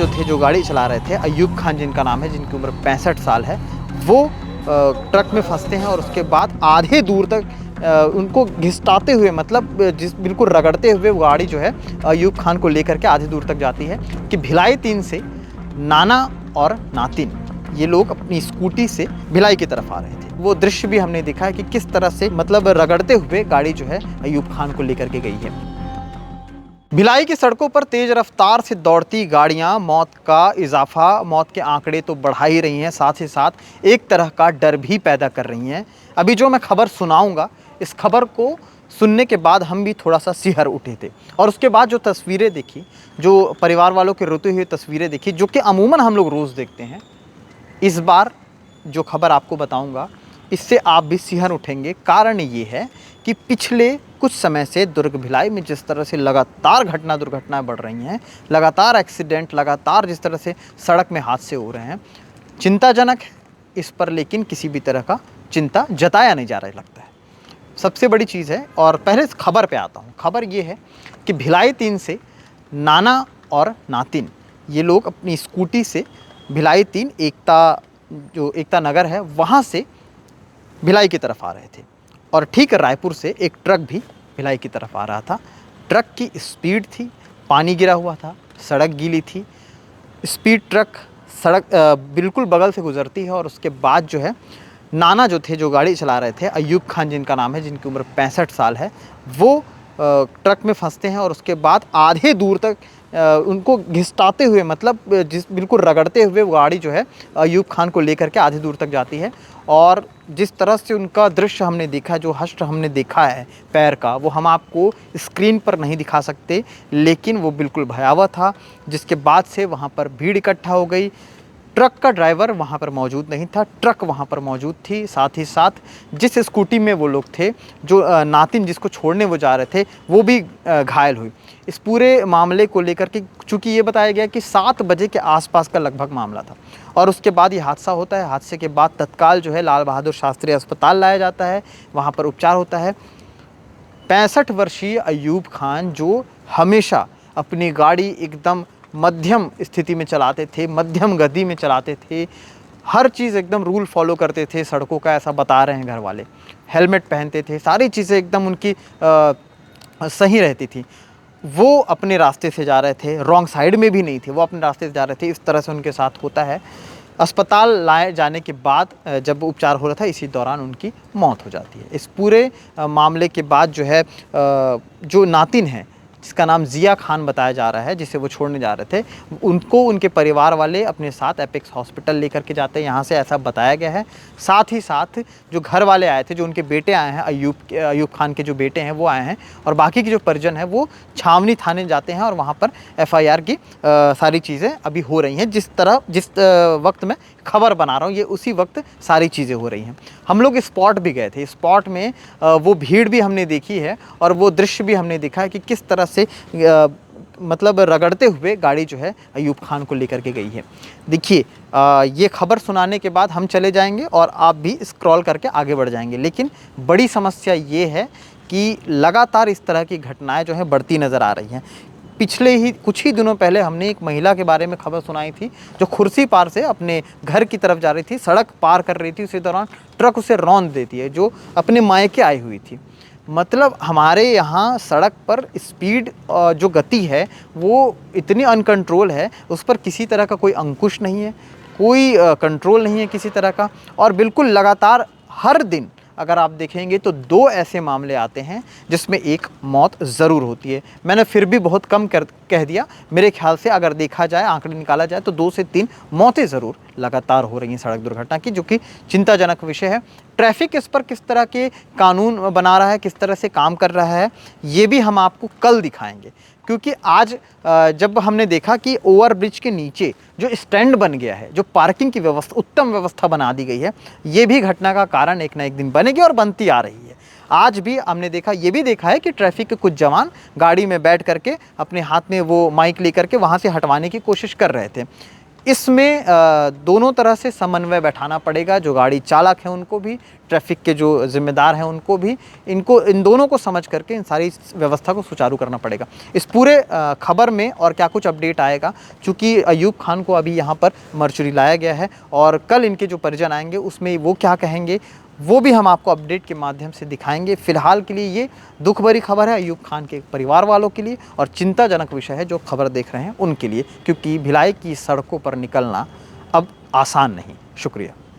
जो गाड़ी चला रहे थे, अय्यूब खान जिनका नाम है, जिनकी उम्र 65 साल है, वो ट्रक में फंसते हैं और उसके बाद आधे दूर तक उनको घिसटाते हुए, मतलब बिल्कुल रगड़ते हुए वो गाड़ी जो है अय्यूब खान को लेकर के आधे दूर तक जाती है कि भिलाई 3 से नाना और नातिन ये लोग अपनी स्कूटी से भिलाई की तरफ आ रहे थे। वो दृश्य भी हमने देखा है कि किस तरह से मतलब रगड़ते हुए गाड़ी जो है अय्यूब खान को लेकर के गई है। भिलाई की सड़कों पर तेज रफ्तार से दौड़ती गाड़ियां मौत के आंकड़े तो बढ़ा ही रही हैं, साथ ही साथ एक तरह का डर भी पैदा कर रही हैं। अभी जो मैं खबर सुनाऊंगा, इस खबर को सुनने के बाद हम भी थोड़ा सा सिहर उठे थे और उसके बाद जो तस्वीरें देखी, जो परिवार वालों के रोते हुए तस्वीरें देखी, जो कि अमूमन हम लोग रोज़ देखते हैं, इस बार जो खबर आपको बताऊंगा इससे आप भी सिहर उठेंगे। कारण ये है कि पिछले कुछ समय से दुर्ग भिलाई में जिस तरह से लगातार दुर्घटनाएं बढ़ रही हैं, लगातार एक्सीडेंट, लगातार जिस तरह से सड़क में हादसे हो रहे हैं, चिंताजनक है। इस पर लेकिन किसी भी तरह का चिंता जताया नहीं जा रहा है, लगता है सबसे बड़ी चीज़ है। और पहले इस खबर पे आता हूँ। खबर ये है कि भिलाई 3 से नाना और नातिन ये लोग अपनी स्कूटी से भिलाई 3 एकता नगर है, वहाँ से भिलाई की तरफ आ रहे थे और ठीक रायपुर से एक ट्रक भी भिलाई की तरफ आ रहा था। ट्रक की स्पीड थी, पानी गिरा हुआ था, सड़क गीली थी। स्पीड ट्रक सड़क बिल्कुल बगल से गुजरती है और उसके बाद जो है नाना जो गाड़ी चला रहे थे, अय्यूब खान जिनका नाम है, जिनकी उम्र 65 साल है, वो ट्रक में फंसते हैं और उसके बाद आधे दूर तक उनको घिसटाते हुए, मतलब बिल्कुल रगड़ते हुए वो गाड़ी जो है अय्यूब खान को लेकर के आधे दूर तक जाती है। और जिस तरह से उनका दृश्य हमने देखा, जो हश्र हमने देखा है पैर का, वो हम आपको स्क्रीन पर नहीं दिखा सकते, लेकिन वो बिल्कुल भयावह था। जिसके बाद से वहाँ पर भीड़ इकट्ठा हो गई। ट्रक का ड्राइवर वहाँ पर मौजूद नहीं था, ट्रक वहाँ पर मौजूद थी। साथ ही साथ जिस स्कूटी में वो लोग थे, जो नातिन जिसको छोड़ने वो जा रहे थे, वो भी घायल हुई। इस पूरे मामले को लेकर के चूँकि ये बताया गया कि 7 बजे के आसपास का लगभग मामला था और उसके बाद ये हादसा होता है। हादसे के बाद तत्काल जो है लाल बहादुर शास्त्री अस्पताल लाया जाता है, वहाँ पर उपचार होता है। 65 वर्षीय अय्यूब खान जो हमेशा अपनी गाड़ी एकदम मध्यम स्थिति में चलाते थे, मध्यम गति में चलाते थे, हर चीज़ एकदम रूल फॉलो करते थे सड़कों का, ऐसा बता रहे हैं घर वाले। हेलमेट पहनते थे, सारी चीज़ें एकदम उनकी सही रहती थी। वो अपने रास्ते से जा रहे थे, रॉन्ग साइड में भी नहीं थे, वो अपने रास्ते से जा रहे थे। इस तरह से उनके साथ होता है। अस्पताल लाए जाने के बाद जब उपचार हो रहा था, इसी दौरान उनकी मौत हो जाती है। इस पूरे मामले के बाद जो है जो नातिन है, जिसका नाम ज़िया खान बताया जा रहा है, जिसे वो छोड़ने जा रहे थे, उनको उनके परिवार वाले अपने साथ एपेक्स हॉस्पिटल लेकर के जाते हैं, यहाँ से ऐसा बताया गया है। साथ ही साथ जो घर वाले आए थे, जो उनके बेटे आए हैं, अय्यूब खान के जो बेटे हैं वो आए हैं, और बाकी के जो परिजन हैं वो छावनी थाने जाते हैं और वहाँ पर FIR की सारी चीज़ें अभी हो रही हैं। जिस वक्त मैं खबर बना रहा हूँ, ये उसी वक्त सारी चीज़ें हो रही हैं। हम लोग स्पॉट भी गए थे, स्पॉट में वो भीड़ भी हमने देखी है और वो दृश्य भी हमने देखा है कि किस तरह से मतलब रगड़ते हुए गाड़ी जो है अय्यूब खान को लेकर के गई है। देखिए, ये खबर सुनाने के बाद हम चले जाएंगे और आप भी स्क्रॉल करके आगे बढ़ जाएंगे, लेकिन बड़ी समस्या ये है कि लगातार इस तरह की घटनाएं जो हैं बढ़ती नज़र आ रही हैं। पिछले ही कुछ ही दिनों पहले हमने एक महिला के बारे में खबर सुनाई थी, जो खुर्सी पार से अपने घर की तरफ जा रही थी, सड़क पार कर रही थी, उसी दौरान ट्रक उसे रौंद देती है, जो अपने मायके आई हुई थी। मतलब हमारे यहाँ सड़क पर स्पीड जो गति है वो इतनी अनकंट्रोल है, उस पर किसी तरह का कोई अंकुश नहीं है, कोई कंट्रोल नहीं है किसी तरह का। और बिल्कुल लगातार हर दिन अगर आप देखेंगे तो 2 ऐसे मामले आते हैं जिसमें एक मौत ज़रूर होती है। मैंने फिर भी बहुत कम कह दिया। मेरे ख्याल से अगर देखा जाए, आंकड़े निकाला जाए, तो 2 से 3 मौतें ज़रूर लगातार हो रही हैं सड़क दुर्घटना की, जो कि चिंताजनक विषय है। ट्रैफिक इस पर किस तरह के कानून बना रहा है, किस तरह से काम कर रहा है, ये भी हम आपको कल दिखाएंगे। क्योंकि आज जब हमने देखा कि ओवरब्रिज के नीचे जो स्टैंड बन गया है, जो पार्किंग की व्यवस्था, उत्तम व्यवस्था बना दी गई है, ये भी घटना का कारण एक ना एक दिन बनेगी और बनती आ रही है। आज भी हमने देखा, ये भी देखा है कि ट्रैफिक के कुछ जवान गाड़ी में बैठ करके अपने हाथ में वो माइक लेकर के वहाँ से हटवाने की कोशिश कर रहे थे। इसमें दोनों तरह से समन्वय बैठाना पड़ेगा, जो गाड़ी चालक हैं उनको भी, ट्रैफिक के जो ज़िम्मेदार हैं उनको भी, इन दोनों को समझ करके इन सारी व्यवस्था को सुचारू करना पड़ेगा। इस पूरे खबर में और क्या कुछ अपडेट आएगा, चूँकि अयूब खान को अभी यहाँ पर मर्चुरी लाया गया है और कल इनके जो परिजन आएंगे उसमें वो क्या कहेंगे वो भी हम आपको अपडेट के माध्यम से दिखाएंगे। फिलहाल के लिए ये दुख भरी खबर है अयूब खान के परिवार वालों के लिए और चिंताजनक विषय है जो खबर देख रहे हैं उनके लिए, क्योंकि भिलाई की सड़कों पर निकलना अब आसान नहीं। शुक्रिया।